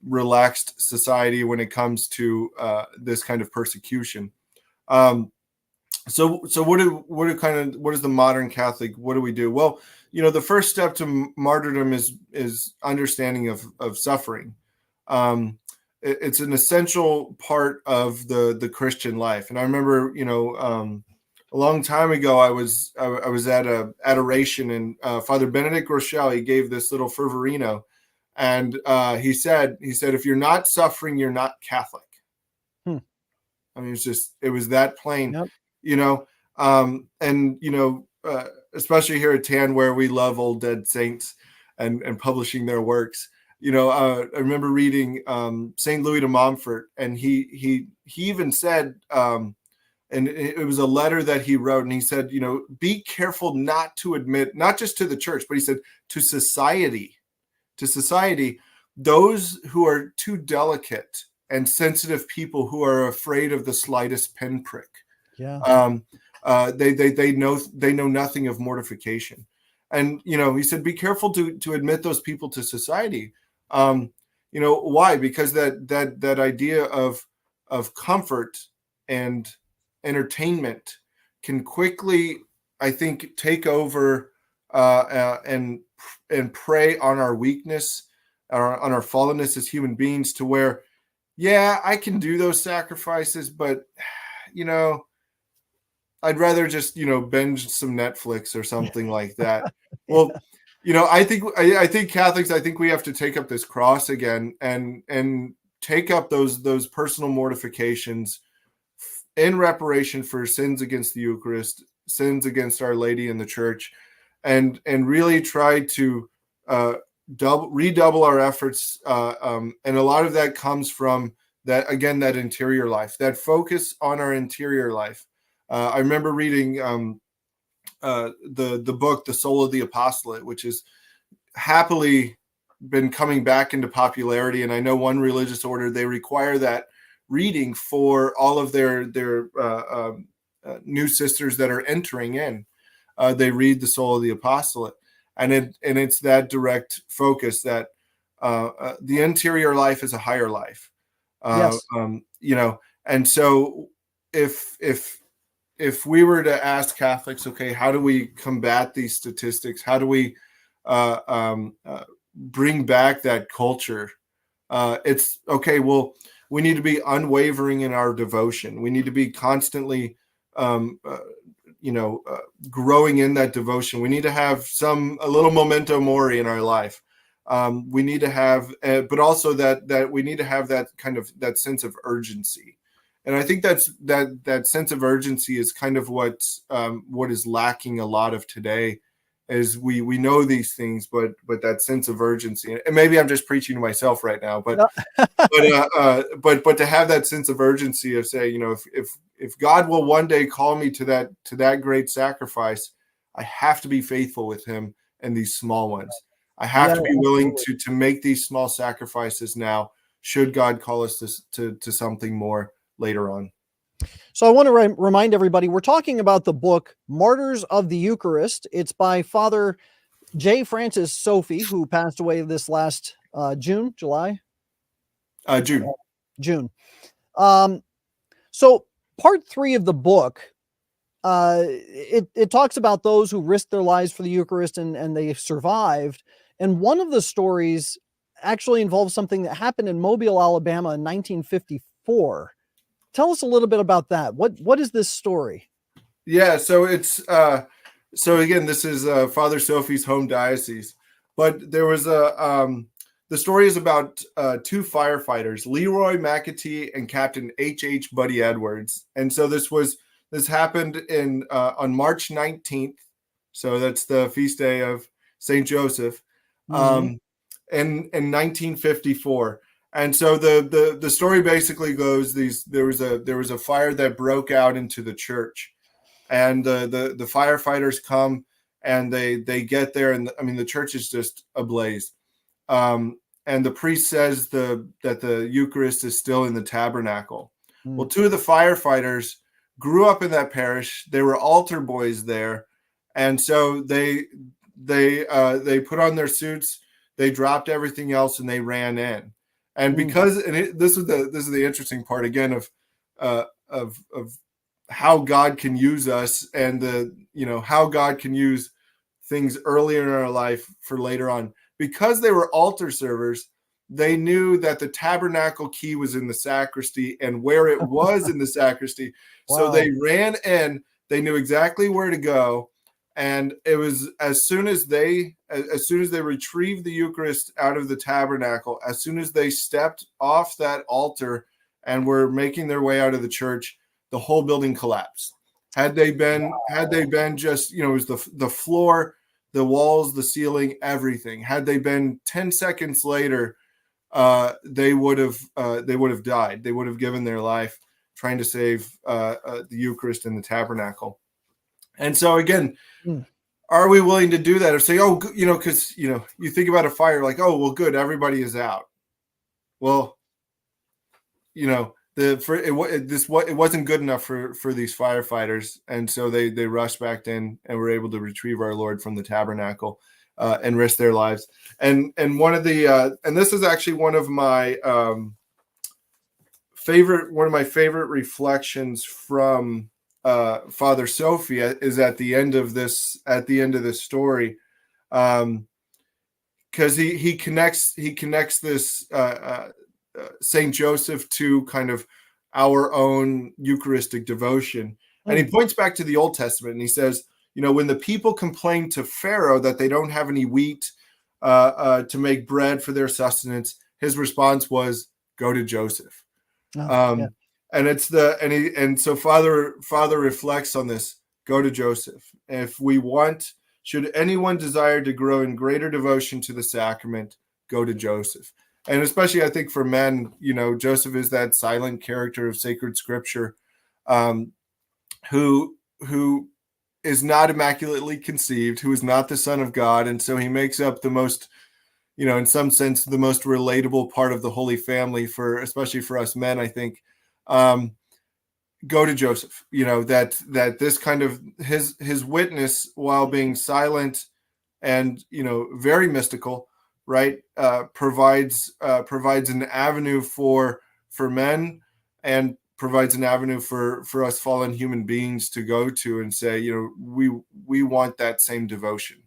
[SPEAKER 2] relaxed society when it comes to this kind of persecution. So what is the modern Catholic? What do we do? Well, the first step to martyrdom is understanding of suffering. It's an essential part of the Christian life. And I remember, a long time ago, I was at a adoration, and Father Benedict Rochelle, he gave this little fervorino, and he said, if you're not suffering, you're not Catholic. I mean, it was that plain. Yep. Especially here at TAN, where we love old dead saints and publishing their works. I remember reading Saint Louis de Montfort, and he even said, and it was a letter that he wrote, and he said, be careful not to admit, not just to the church, but he said to society, those who are too delicate and sensitive people who are afraid of the slightest pinprick.
[SPEAKER 1] Yeah.
[SPEAKER 2] They know nothing of mortification. And, he said, be careful to admit those people to society. Why? Because that idea of comfort and entertainment can quickly, I think, take over and prey on our weakness, on our fallenness as human beings, to where, yeah, I can do those sacrifices, but I'd rather just binge some Netflix or something like that. Well, I think Catholics, I think we have to take up this cross again and take up those personal mortifications in reparation for sins against the Eucharist, sins against Our Lady and the Church, and really try to redouble our efforts. And a lot of that comes from that interior life, that focus on our interior life. I remember reading the book, The Soul of the Apostolate, which has happily been coming back into popularity. And I know one religious order, they require that reading for all of their new sisters that are entering in. They read The Soul of the Apostolate, and it's that direct focus that the interior life is a higher life.
[SPEAKER 1] Yes.
[SPEAKER 2] And so if we were to ask Catholics, okay, how do we combat these statistics? How do we bring back that culture? It's okay. Well, we need to be unwavering in our devotion. We need to be constantly, growing in that devotion. We need to have a little memento mori in our life. We need to have, but also that we need to have that kind of that sense of urgency. And I think that sense of urgency is kind of what is lacking a lot of today. Is we know these things, but that sense of urgency, and maybe I'm just preaching to myself right now, but but to have that sense of urgency of say, if God will one day call me to that great sacrifice, I have to be faithful with Him in these small ones. I have to be willing to make these small sacrifices now, should God call us to something more later on.
[SPEAKER 1] So I want to remind everybody, we're talking about the book Martyrs of the Eucharist. It's by Father J. Francis Sofie, who passed away this last June. So part 3 of the book, it talks about those who risked their lives for the Eucharist and they survived. And one of the stories actually involves something that happened in Mobile, Alabama in 1954. Tell us a little bit about that. What is this story?
[SPEAKER 2] Yeah, so it's so again, this is Father Sofie's home diocese, but there was the story is about 2 firefighters, Leroy McAtee and Captain H.H. Buddy Edwards. And so this happened on March 19th. So that's the feast day of St. Joseph, in 1954. And so the story basically goes, there was a fire that broke out into the church, and the firefighters come and they get there, and the church is just ablaze. And the priest says that the Eucharist is still in the tabernacle. Well, 2 of the firefighters grew up in that parish. They were altar boys there, and so they put on their suits, they dropped everything else, and they ran in. And because this is the interesting part again of how God can use us, and how God can use things earlier in our life for later on. Because they were altar servers, they knew that the tabernacle key was in the sacristy and where it was in the sacristy. Wow. So they ran in. They knew exactly where to go. And it was as soon as they retrieved the Eucharist out of the tabernacle, as soon as they stepped off that altar and were making their way out of the church, the whole building collapsed. Had they been just, it was the floor, the walls, the ceiling, everything. Had they been 10 seconds later, they would have died. They would have given their life trying to save the Eucharist and the tabernacle. And so again, are we willing to do that, or say, oh, because you think about a fire, like, oh, well, good, everybody is out. Well, it wasn't good enough for these firefighters, and so they rushed back in and were able to retrieve our Lord from the tabernacle and risk their lives. And one of the and this is actually one of my favorite reflections from Father Sofie is at the end of this story, because he connects this Saint Joseph to kind of our own Eucharistic devotion, and he points back to the Old Testament, and he says, when the people complained to Pharaoh that they don't have any wheat to make bread for their sustenance, his response was, "Go to Joseph." Yeah. And so Father reflects on this. Go to Joseph. Should anyone desire to grow in greater devotion to the sacrament, go to Joseph. And especially, I think for men, Joseph is that silent character of sacred scripture, who is not immaculately conceived, who is not the Son of God, and so he makes up the most, in some sense, the most relatable part of the Holy Family especially for us men, I think. Go to Joseph. That this kind of his witness, while being silent and very mystical, right, provides an avenue for men, and provides an avenue for us fallen human beings to go to and say, we want that same devotion.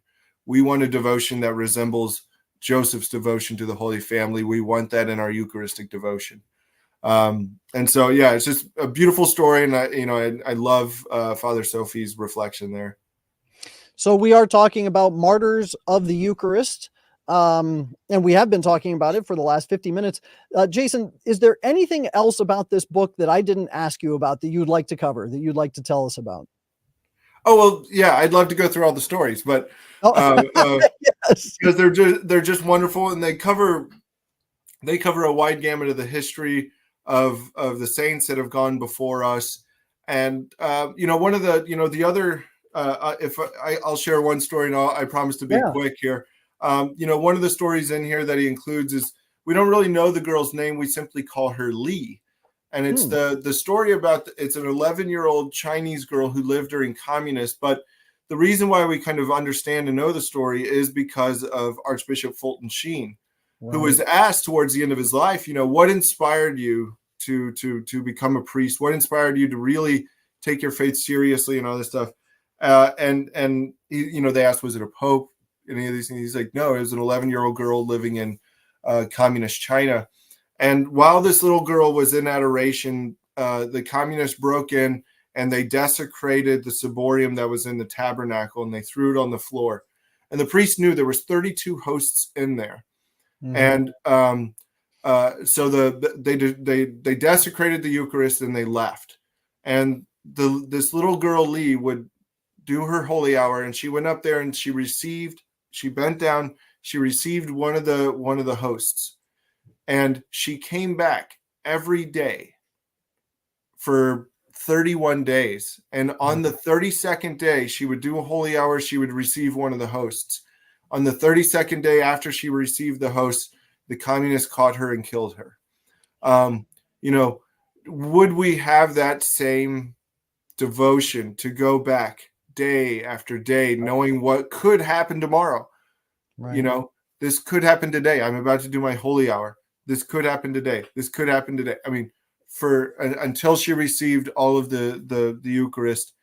[SPEAKER 2] We want a devotion that resembles Joseph's devotion to the Holy Family. We want that in our Eucharistic devotion. And so, yeah, it's just a beautiful story, and I love Father Sofie's reflection there.
[SPEAKER 1] So we are talking about Martyrs of the Eucharist. And we have been talking about it for the last 50 minutes. Jason, is there anything else about this book that I didn't ask you about that you'd like to cover, that you'd like to tell us about?
[SPEAKER 2] Oh, well, yeah, I'd love to go through all the stories, but yes, because they're just wonderful, and they cover a wide gamut of the history of the saints that have gone before us. And one of the other I'll share one story, and I promise to be quick here. One of the stories in here that he includes is, we don't really know the girl's name. We simply call her Li. And it's the story about, it's an 11-year-old Chinese girl who lived during communist. But the reason why we kind of understand and know the story is because of Archbishop Fulton Sheen, who was asked towards the end of his life, what inspired you to become a priest? What inspired you to really take your faith seriously and all this stuff? And they asked, was it a pope? Any of these things? He's like, no, it was an 11-year-old girl living in communist China. And while this little girl was in adoration, the communists broke in and they desecrated the ciborium that was in the tabernacle, and they threw it on the floor. And the priest knew there was 32 hosts in there. And so they desecrated the Eucharist, and they left. And this little girl Li would do her holy hour, and she went up there and she bent down, she received one of the hosts, and she came back every day for 31 days. And on the 32nd day, she would do a holy hour, she would receive one of the hosts. On the 32nd day after she received the host, the communists caught her and killed her. Would we have that same devotion to go back day after day, knowing what could happen tomorrow? Right. This could happen today. I'm about to do my holy hour. This could happen today. This could happen today. I mean, until she received all of the Eucharist,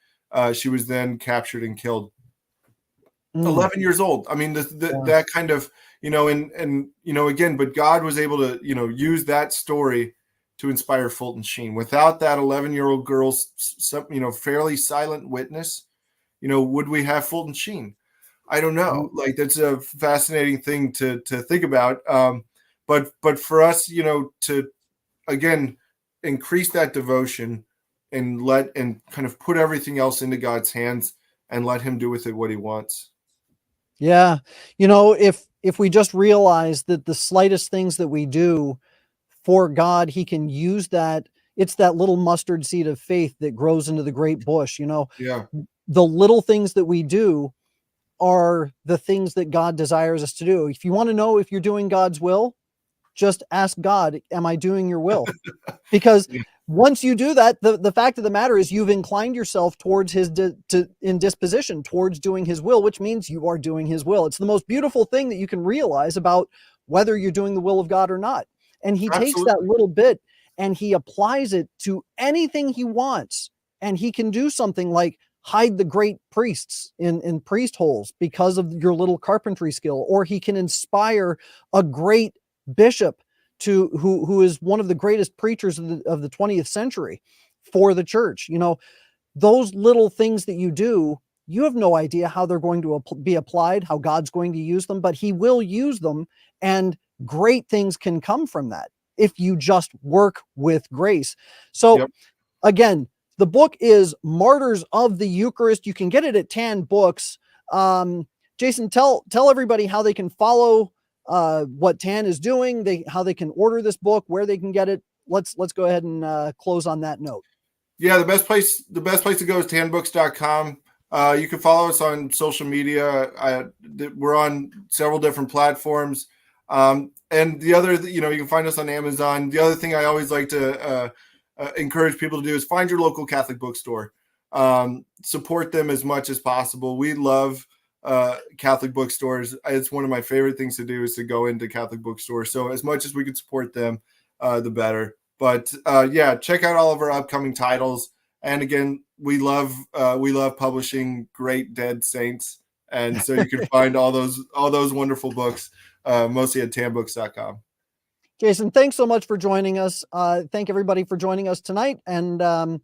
[SPEAKER 2] she was then captured and killed. 11 years old. I mean, that kind of, again, but God was able to, use that story to inspire Fulton Sheen. Without that 11-year-old girl's, fairly silent witness, would we have Fulton Sheen? I don't know. Like, that's a fascinating thing to think about. But for us, to, again, increase that devotion and kind of put everything else into God's hands and let him do with it what he wants.
[SPEAKER 1] Yeah. You know, if we just realize that the slightest things that we do for God, he can use that. It's that little mustard seed of faith that grows into the great bush. You know,
[SPEAKER 2] Yeah,
[SPEAKER 1] the little things that we do are the things that God desires us to do. If you want to know if you're doing God's will, just ask God, am I doing your will? Because
[SPEAKER 2] yeah,
[SPEAKER 1] once you do that, the fact of the matter is you've inclined yourself towards his in disposition towards doing his will, which means you are doing his will. It's the most beautiful thing that you can realize about whether you're doing the will of God or not. And he takes that
[SPEAKER 2] absolutely.
[SPEAKER 1] little bit and he applies it to anything he wants. And he can do something like hide the great priests in priest holes because of your little carpentry skill, or he can inspire a great bishop to who is one of the greatest preachers of the 20th century for the church. You know, those little things that you do, you have no idea how they're going to be applied, how God's going to use them, but he will use them, and great things can come from that if you just work with grace. So
[SPEAKER 2] Yep.
[SPEAKER 1] again, the book is Martyrs of the Eucharist. You can get it at Tan Books. Jason, tell everybody how they can follow what Tan is doing, how they can order this book, where they can get it. Let's go ahead and close on that note.
[SPEAKER 2] Yeah, the best place to go is tanbooks.com. You can follow us on social media. We're on several different platforms. And the other, you can find us on Amazon. The other thing I always like to encourage people to do is find your local Catholic bookstore. Support them as much as possible. We love Catholic bookstores. It's one of my favorite things to do is to go into Catholic bookstores. So as much as we can support them, the better. But yeah, check out all of our upcoming titles. And again, we love publishing great dead saints. And so you can find all those wonderful books mostly at tanbooks.com.
[SPEAKER 1] Jason, thanks so much for joining us. Thank everybody for joining us tonight. And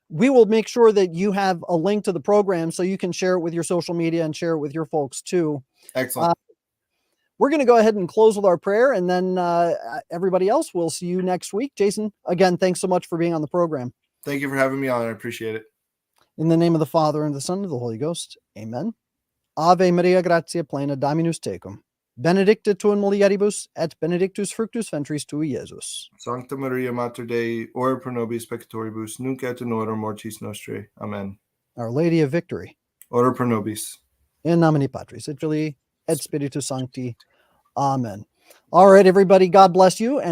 [SPEAKER 1] we will make sure that you have a link to the program so you can share it with your social media and share it with your folks too.
[SPEAKER 2] Excellent.
[SPEAKER 1] We're going to go ahead and close with our prayer, and then everybody else, we'll see you next week. Jason, again, thanks so much for being on the program.
[SPEAKER 2] Thank you for having me on. I appreciate it.
[SPEAKER 1] In the name of the Father, and the Son, and of the Holy Ghost. Amen. Ave Maria, gratia plena, Dominus tecum. Benedicta tu in mulieribus, et benedictus fructus ventris tui, Iesus.
[SPEAKER 2] Sancta Maria Mater Dei, ora pro nobis peccatoribus, nunc et in hora mortis nostrae. Amen.
[SPEAKER 1] Our Lady of Victory.
[SPEAKER 2] Ora pro nobis.
[SPEAKER 1] In nomine Patris et Filii et Spiritus Sancti. Amen. All right, everybody. God bless you. And